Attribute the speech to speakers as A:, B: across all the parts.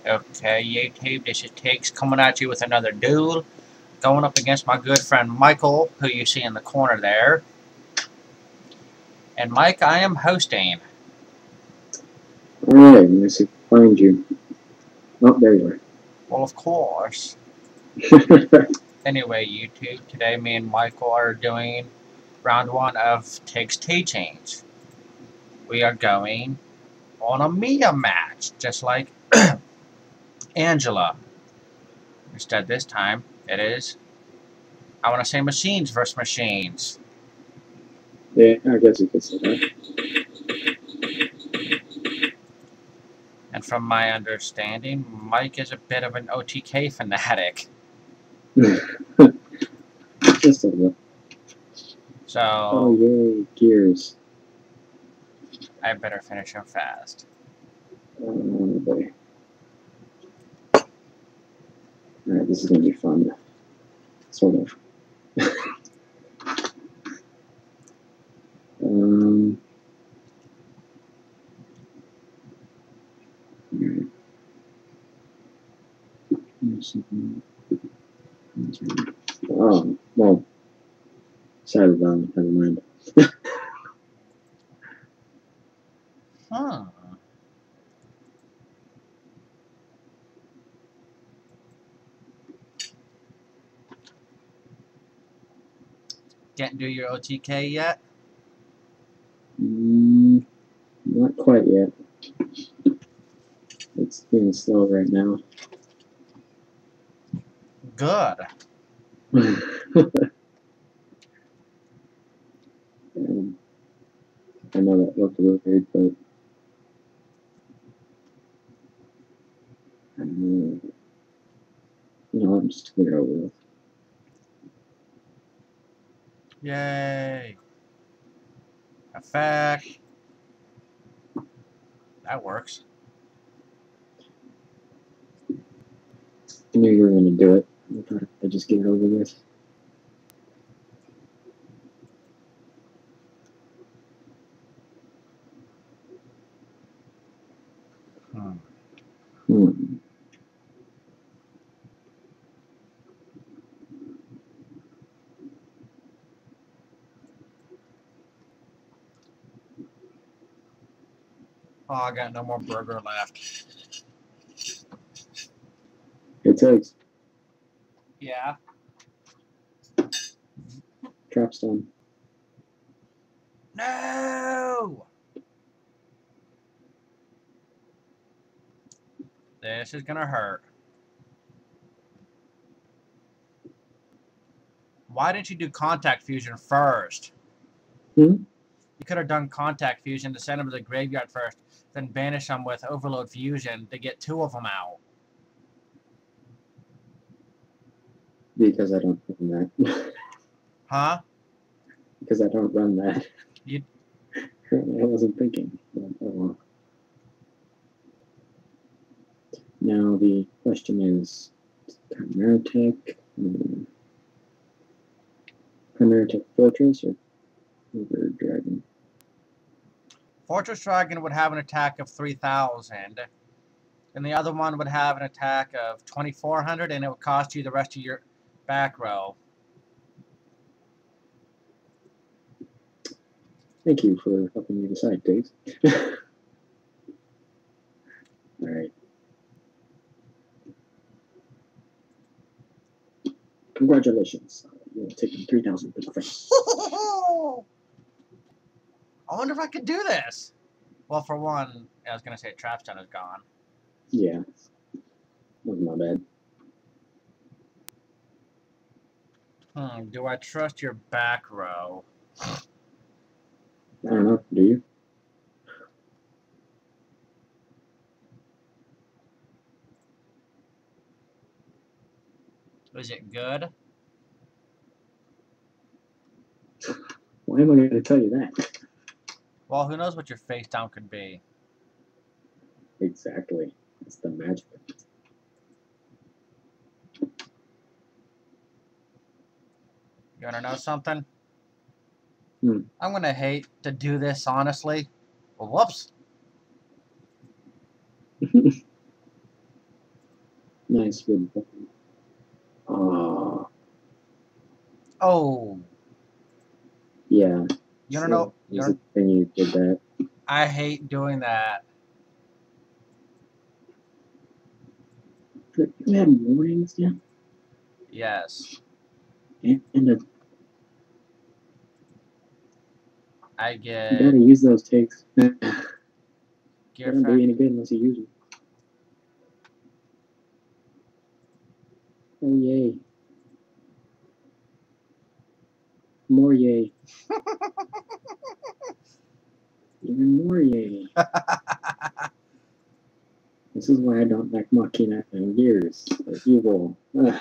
A: Okay, YouTube, this is Tiggs coming at you with another duel. Going up against my good friend Michael, who you see in the corner there. And Mike, I am hosting.
B: Alright, I'm going to find you. Oh, there you are.
A: Well, of course. Anyway, YouTube, today me and Michael are doing round 1 of Tiggs Teachings. We are going on a Mia match, just like Angela. Instead, this time, it is, I want to say machines versus machines.
B: Yeah, I guess you could say that.
A: And from my understanding, Mike is a bit of an OTK fanatic.
B: Just a little.
A: So,
B: Oh, yay, gears.
A: I better finish him fast.
B: Oh, boy. Alright, this is going to be fun. Sort of. Oh, well. Sorry, never mind.
A: Huh. Didn't do your OTK yet?
B: Not quite yet. It's being slow right now.
A: Good.
B: I know that looked a little weird, but you know, I'm just clear over with.
A: Yay. Effect. That works.
B: I knew you were going to do it. I thought I'd just get it over with.
A: Oh, I got no more burger left.
B: It takes.
A: Yeah.
B: Trap's done.
A: No! This is gonna hurt. Why didn't you do contact fusion first?
B: Hmm?
A: You could have done contact fusion to send them to the graveyard first, then banish them with overload fusion to get 2 of them out.
B: Because I don't run that.
A: Huh?
B: Because I don't run that.
A: You...
B: I wasn't thinking. But, oh well. Now the question is, Chimeratech, Chimeratech Fortress, or River Dragon?
A: Fortress Dragon would have an attack of 3,000, and the other one would have an attack of 2,400, and it would cost you the rest of your back row.
B: Thank you for helping me decide, Dave. Alright. Congratulations. You're taking 3,000 to the face.
A: I wonder if I could do this. Well, for one, I was going to say Trapstone is gone.
B: Yeah. Wasn't my bad.
A: Do I trust your back row?
B: I don't know. Do you?
A: Is it good?
B: Why am I going to tell you that?
A: Well, who knows what your face down could be.
B: Exactly. It's the magic.
A: You want to know something?
B: Hmm.
A: I'm going to hate to do this, honestly. Well, whoops.
B: Nice good button.
A: Oh,
B: Yeah.
A: you don't know.
B: It was a thing you did that.
A: I hate doing that.
B: You have warnings now?
A: Yes,
B: And the,
A: I
B: you
A: get
B: gotta use those takes. They
A: gear
B: don't do you
A: factor.
B: any good unless you use them. Oh, yay. More yay. Even more yay. This is why I don't like Machina and gears. They're evil. Ugh.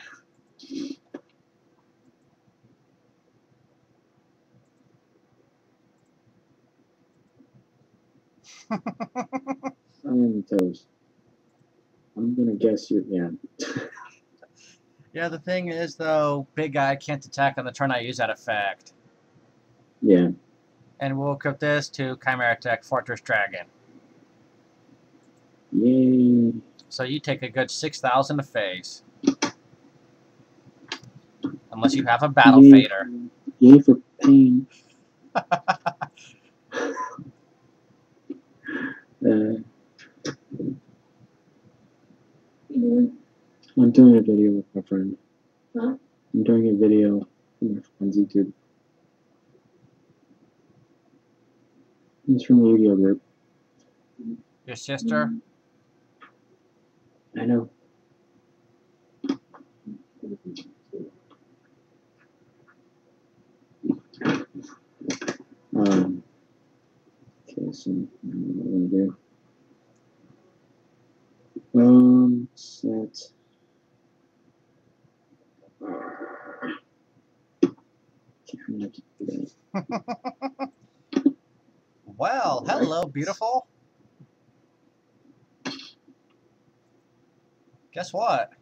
B: I'm toast. I'm gonna guess you're, yeah.
A: Yeah, the thing is, though, big guy can't attack on the turn I use that effect.
B: Yeah.
A: And we'll equip this to Chimera Tech Fortress Dragon.
B: Yay.
A: So you take a good 6,000 to face. Unless you have a Battle
B: Yay.
A: Fader.
B: Yay for pain. I'm doing a video with my friend. Huh? I'm doing a video on my friend's YouTube. It's from the Yu-Gi-Oh group.
A: Your sister?
B: I know. Okay, so what I'm gonna do. Set. I'm gonna do that.
A: Well, hello, beautiful. Guess what?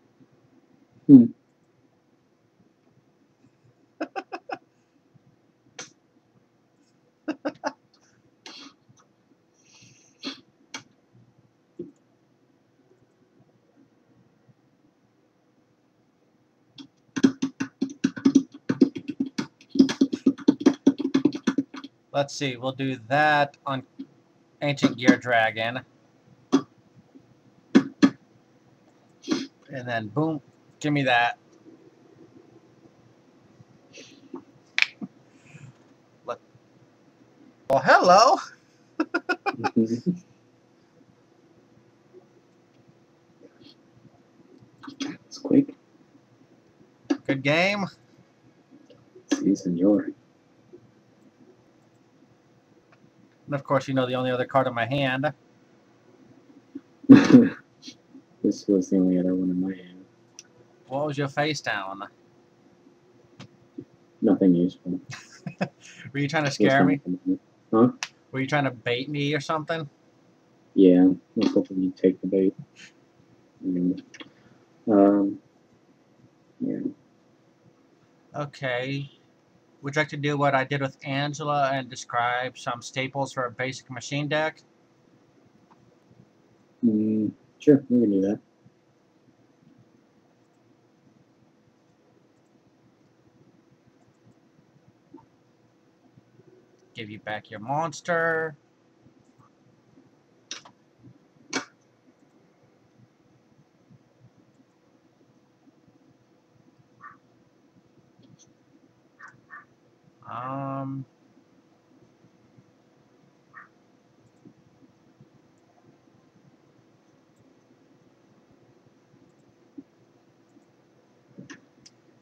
A: Let's see, we'll do that on Ancient Gear Dragon. And then, boom, give me that. Well, hello.
B: It's quick.
A: Good game.
B: Sí, senor.
A: And of course, you know the only other card in my hand.
B: This was the only other one in my hand.
A: What was your face down?
B: Nothing useful.
A: Were you trying to scare me?
B: Huh?
A: Were you trying to bait me or something?
B: Yeah, I was hoping you'd take the bait. Yeah.
A: Okay. Would you like to do what I did with Angela and describe some staples for a basic machine deck?
B: Sure, we can do that.
A: Give you back your monster.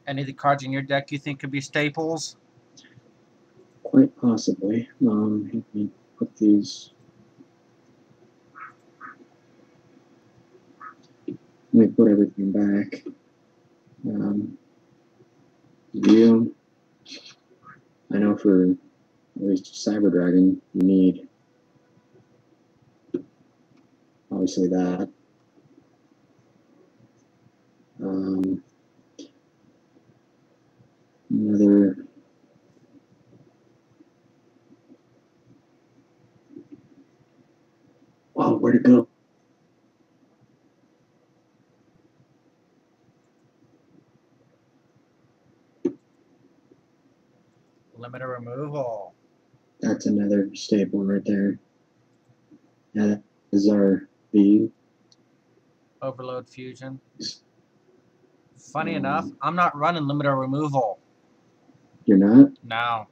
A: Any of the cards in your deck you think could be staples?
B: Quite possibly. Let me put these. Let me put everything back. You. I know for at least Cyber Dragon, you need obviously that. Another. Oh, where'd it go?
A: Limited removal.
B: That's another staple right there. That is our V.
A: Overload fusion. Funny enough, I'm not running limited removal.
B: You're not?
A: No.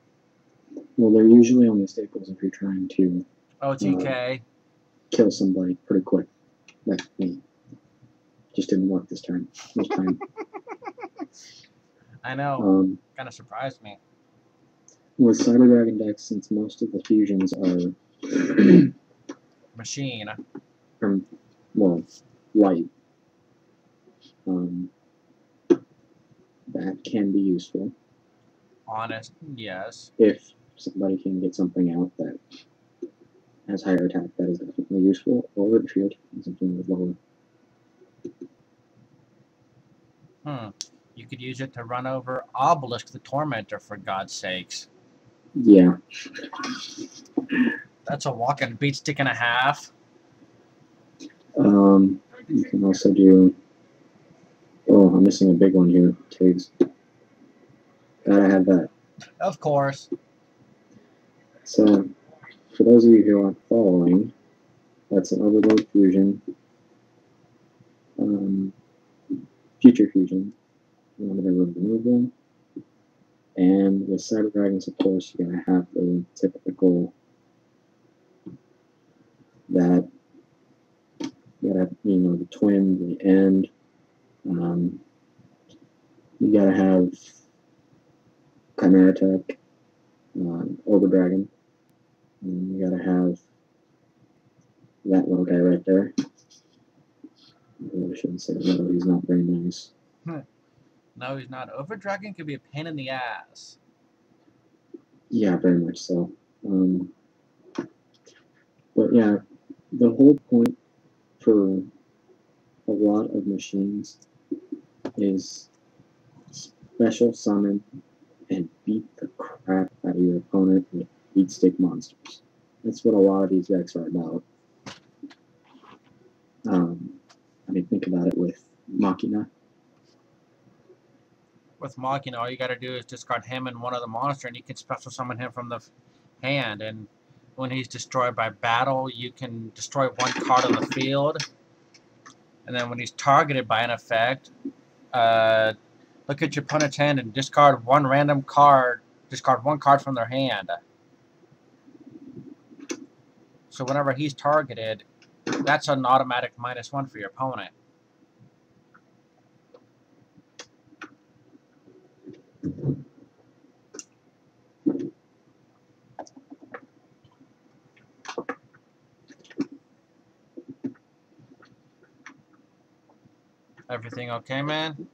B: Well, they're usually on the staples if you're trying to
A: OTK.
B: kill somebody pretty quick. Like me. Just didn't work this time. This time.
A: I know. Kind of surprised me.
B: With Cyber Dragon decks, since most of the fusions are
A: Machine.
B: from, well, light, that can be useful.
A: Honest, yes.
B: If somebody can get something out that has higher attack, that is definitely useful. Or if you're attacking something with lower.
A: You could use it to run over Obelisk the Tormentor, for God's sakes.
B: Yeah.
A: That's a walking beat stick and a half.
B: You can also do... Oh, I'm missing a big one here. Tags. Gotta have that.
A: Of course.
B: So, for those of you who aren't following, that's an Overload Fusion. Future Fusion. Limited removal. And with Cyber Dragons, of course, you're gonna have the typical that you gotta, the twin, the end. You gotta have Chimera Tech, Orber Dragon, and you gotta have that little guy right there. I really shouldn't say little, he's not very nice.
A: No, he's not. Over Dragon could be a pain in the ass.
B: Yeah, very much so. But yeah, the whole point for a lot of machines is special summon and beat the crap out of your opponent with beat stick monsters. That's what a lot of these decks are about. I mean, think about it with Machina.
A: With Machina, all you gotta do is discard him and one other monster, and you can special summon him from the hand. And when he's destroyed by battle, you can destroy one card on the field. And then when he's targeted by an effect, look at your opponent's hand and discard one random card. Discard one card from their hand. So whenever he's targeted, that's an automatic -1 for your opponent. Everything okay, man?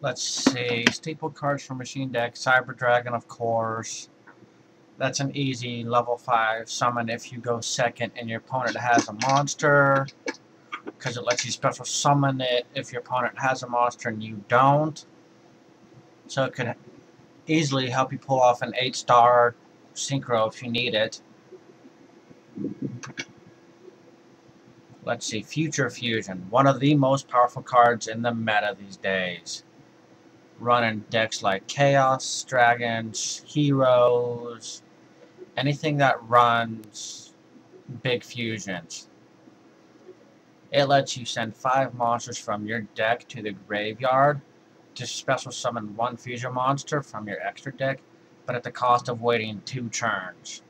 A: Let's see. Staple cards for machine deck. Cyber Dragon, of course. That's an easy level 5 summon if you go second and your opponent has a monster, because it lets you special summon it if your opponent has a monster and you don't. So it could easily help you pull off an 8-star synchro if you need it. Let's see, Future Fusion, one of the most powerful cards in the meta these days. Running decks like Chaos, Dragons, Heroes, anything that runs big fusions. It lets you send 5 monsters from your deck to the graveyard to special summon 1 fusion monster from your extra deck, but at the cost of waiting 2 turns.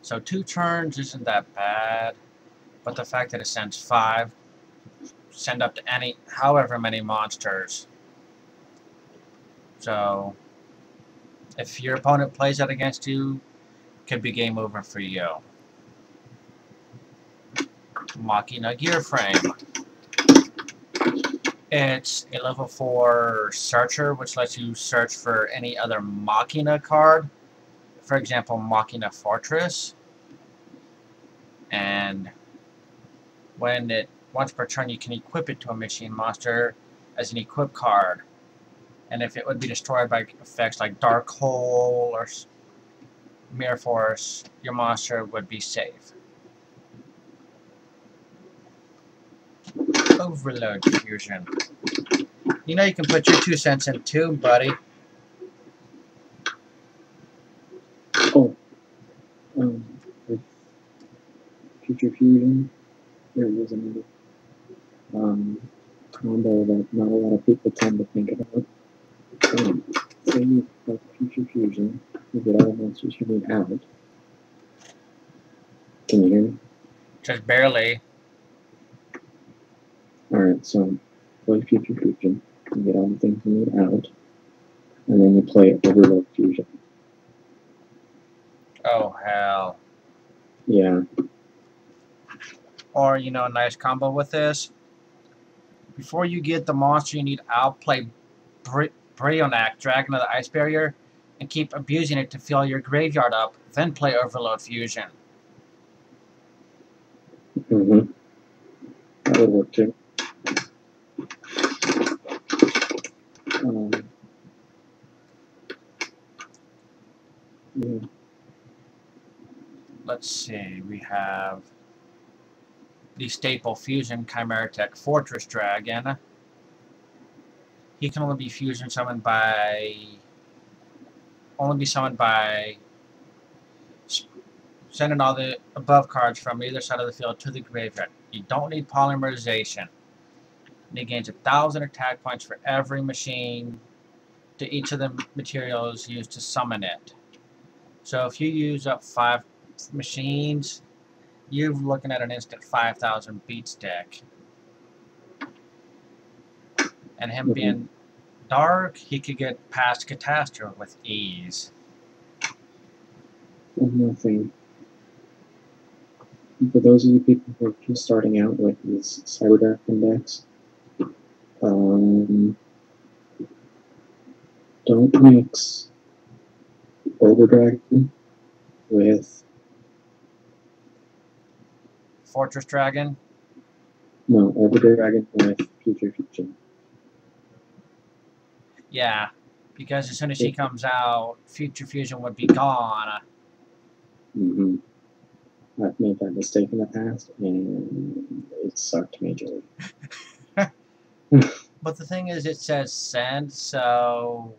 A: So 2 turns isn't that bad, but the fact that it sends 5, send up to however many monsters. So if your opponent plays that against you, it could be game over for you. Machina Gear Frame. It's a level 4 searcher, which lets you search for any other Machina card. For example, Machina Fortress. And once per turn, you can equip it to a machine monster as an equip card. And if it would be destroyed by effects like Dark Hole or Mirror Force, your monster would be safe. Overload Fusion. You know you can put your 2 cents in too, buddy.
B: Oh, with Future Fusion, there is another combo that not a lot of people tend to think about. Say you have Future Fusion, you get all the monsters you need out. Can you hear me?
A: Just barely.
B: Alright, so play Future Fusion, you get all the things you need out, and then you play Overload Fusion.
A: Oh, hell.
B: Yeah.
A: Or, you know, a nice combo with this. Before you get the monster you need out, play Brionac, Dragon of the Ice Barrier, and keep abusing it to fill your graveyard up, then play Overload Fusion.
B: Mm-hmm. That would work too. Yeah.
A: Let's see, we have the staple fusion Chimera Tech Fortress Dragon. He can only be summoned by sending all the above cards from either side of the field to the graveyard. You don't need polymerization. And he gains 1,000 attack points for every machine to each of the materials used to summon it. So if you use up 5 machines, you're looking at an instant 5,000 beat stick. And him being dark, he could get past Catastrophe with ease.
B: One more thing. For those of you people who are just starting out with these Cyber decks, don't mix Overdragon with
A: Fortress Dragon?
B: No, Overdragon with Future Fusion.
A: Yeah, because as soon as she comes out, Future Fusion would be gone.
B: Mm-hmm. I've made that mistake in the past, and it sucked majorly.
A: But the thing is, it says send, so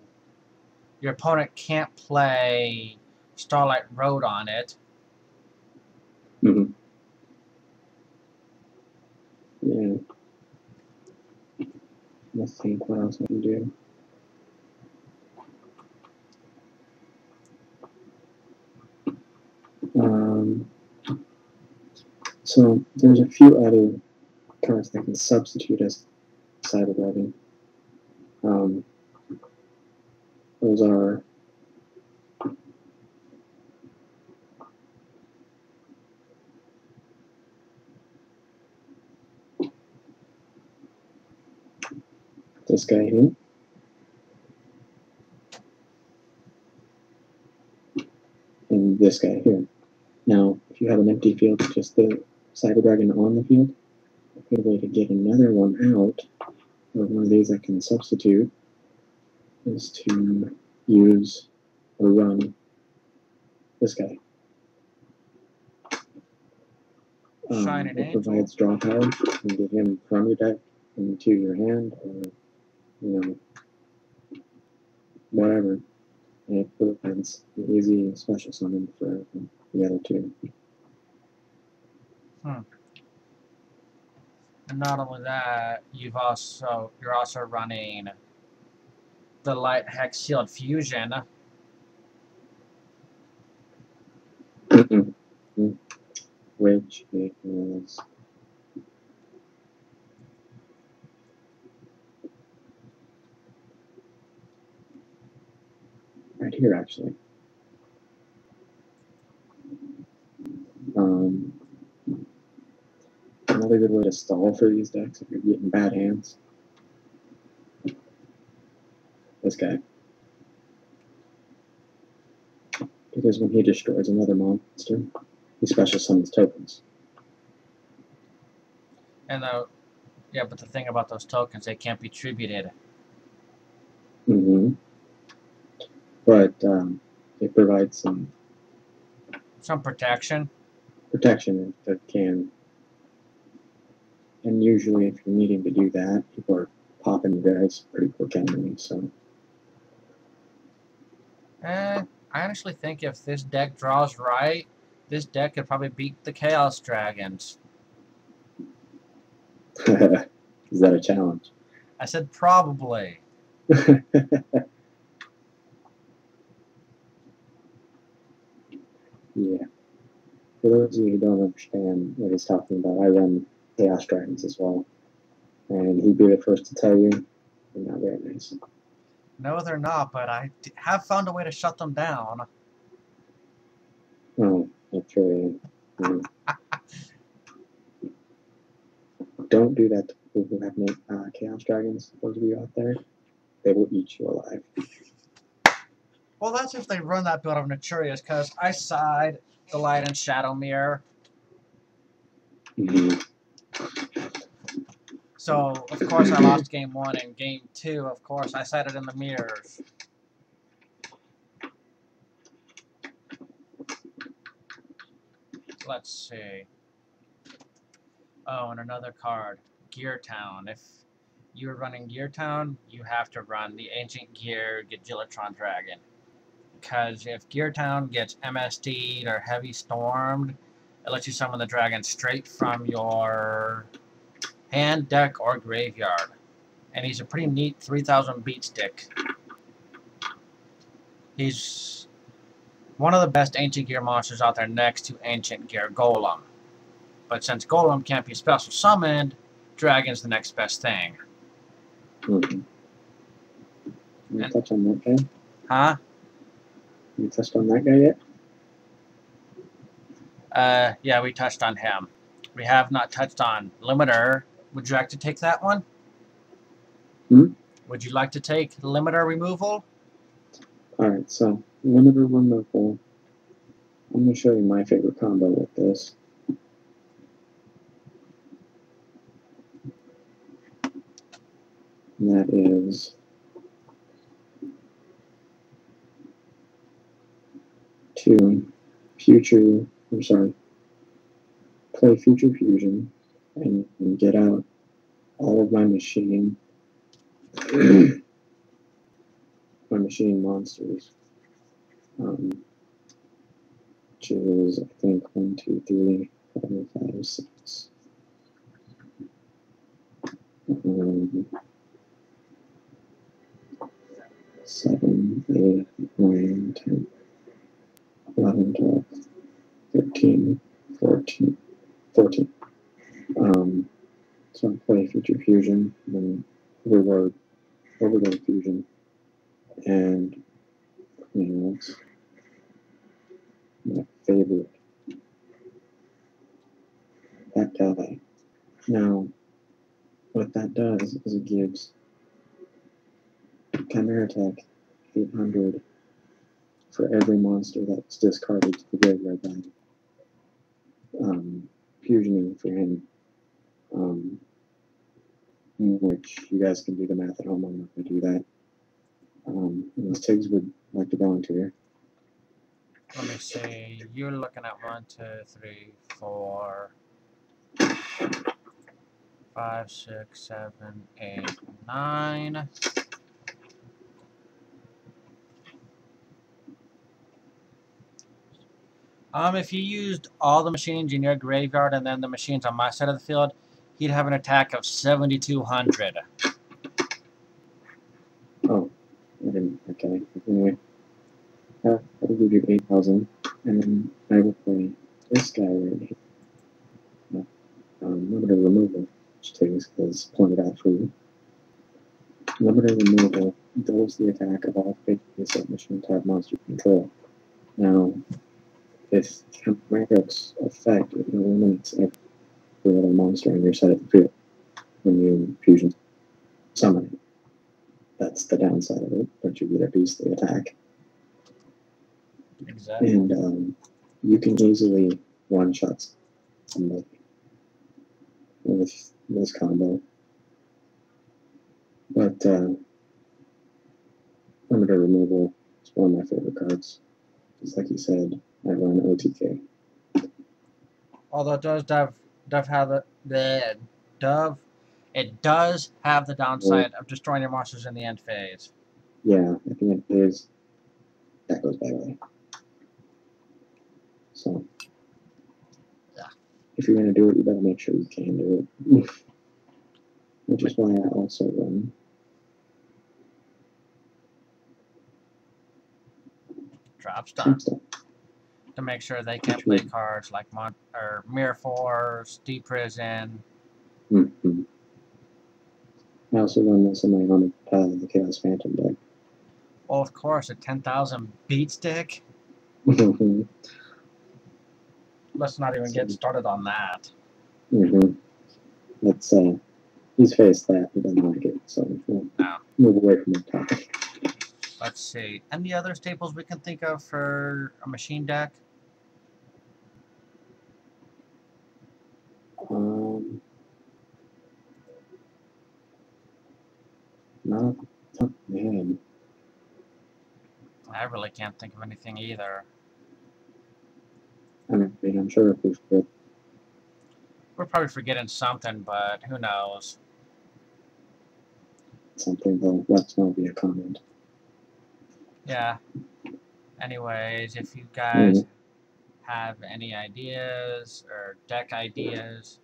A: your opponent can't play Starlight Road on it.
B: Mm-hmm. Yeah. Let's think what else I can do. So there's a few other cards that can substitute as Cyber Dragon. Those are this guy here, and this guy here. Now, if you have an empty field, just the Cyber Dragon on the field, a good way to get another one out, or one of these that can substitute, is to use or run this guy.
A: Shining
B: It
A: Angel.
B: provides draw power. You can get him from your deck into your hand, or whatever. And it provides an easy special summon for the other two.
A: And not only that, you're also running the Light Hex Shield Fusion.
B: Which is right here, actually. Another good way to stall for these decks if you're getting bad hands. This guy. Because when he destroys another monster, he special summons tokens.
A: And yeah, but the thing about those tokens, they can't be tributed.
B: But it provides
A: some protection.
B: Protection if it can. And usually, if you're needing to do that, people are popping the guys pretty quick anyway. So.
A: I honestly think if this deck draws right, this deck could probably beat the Chaos Dragons.
B: Is that a challenge?
A: I said probably.
B: Yeah. For those of you who don't understand what he's talking about, I run Chaos Dragons as well. And he'd be the first to tell you, they're not very nice.
A: No, they're not, but I have found a way to shut them down.
B: Oh, that's really... Don't do that to people who have Chaos Dragons, those of you out there. They will eat you alive.
A: Well, that's if they run that build of Naturius, because I side the Light and Shadow Mirror. So, of course, I lost game 1, and game 2, of course, I sided in the mirrors. Let's see. Oh, and another card, Gear Town. If you're running Gear Town, you have to run the Ancient Gear Gigilotron Dragon. Because if Gear Town gets MSD'd or Heavy Stormed, it lets you summon the dragon straight from your hand, deck, or graveyard. And he's a pretty neat 3000 beat stick. He's one of the best Ancient Gear monsters out there next to Ancient Gear Golem. But since Golem can't be special summoned, Dragon's the next best thing.
B: Can you touch on that guy?
A: Huh?
B: You touched on that guy yet?
A: Yeah, we touched on him. We have not touched on Limiter. Would you like to take that one? Would you like to take Limiter removal?
B: Alright, so Limiter removal. I'm going to show you my favorite combo with this. And that is to play Future Fusion and get out all of my machine monsters. Which is, I think, 1, 2, 3, 4, 5, 6. 7, 8, 9, 10, 11, 12, 13, 14. So I play Future Fusion, and Overload Fusion, and it's my favorite. That die. Now, what that does is it gives Chimera Tech 800 for every monster that's discarded to the graveyard by fusioning for him. Which you guys can do the math at home. I'm not going to do that. Unless Tiggs would like to volunteer.
A: Let me see. You're looking at 1, 2, 3, 4, 5, 6, 7, 8, 9. If you used all the machines in your graveyard and then the machines on my side of the field, he'd have an attack of 7,200.
B: Oh, I didn't. Okay. Anyway, I'll give you 8,000, and then I will play this guy right here. Limited removal, which takes is pointed out for you. Limited removal doubles the attack of all face submission type monster you control. Now, if Magic's effect, it eliminates every other monster on your side of the field when you fusion summon it. That's the downside of it, but you get a beastly attack.
A: Exactly.
B: And you can easily one-shot somebody with this combo. But limited removal is one of my favorite cards. Just like you said, I run OTK.
A: Although it does have it does have the downside of destroying your monsters in the end phase.
B: Yeah, at the end phase, that goes bye-bye. So,
A: yeah,
B: if you're going to do it, you better make sure you can do it. Which is why I also run
A: Drop Stun.
B: Stun.
A: To make sure they can't play cards like Mirror Force, Deep Prison.
B: Mm-hmm. I also run this in my own the Chaos Phantom deck.
A: Well, of course, a 10,000 beat stick. Let's not even get started on that.
B: Let's he's faced that, he doesn't like it, so we'll move away from the topic.
A: Let's see. Any other staples we can think of for a machine deck?
B: Not top man.
A: I really can't think of anything either.
B: I mean, I'm sure if we forget.
A: We're probably forgetting something, but who knows?
B: Something, though, let's not be a comment.
A: Yeah. Anyways, if you guys have any ideas or deck ideas,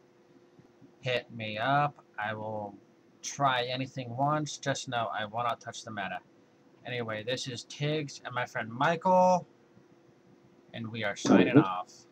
A: hit me up. I will try anything once. Just know I will not touch the meta. Anyway, this is Tiggs and my friend Michael, and we are signing off.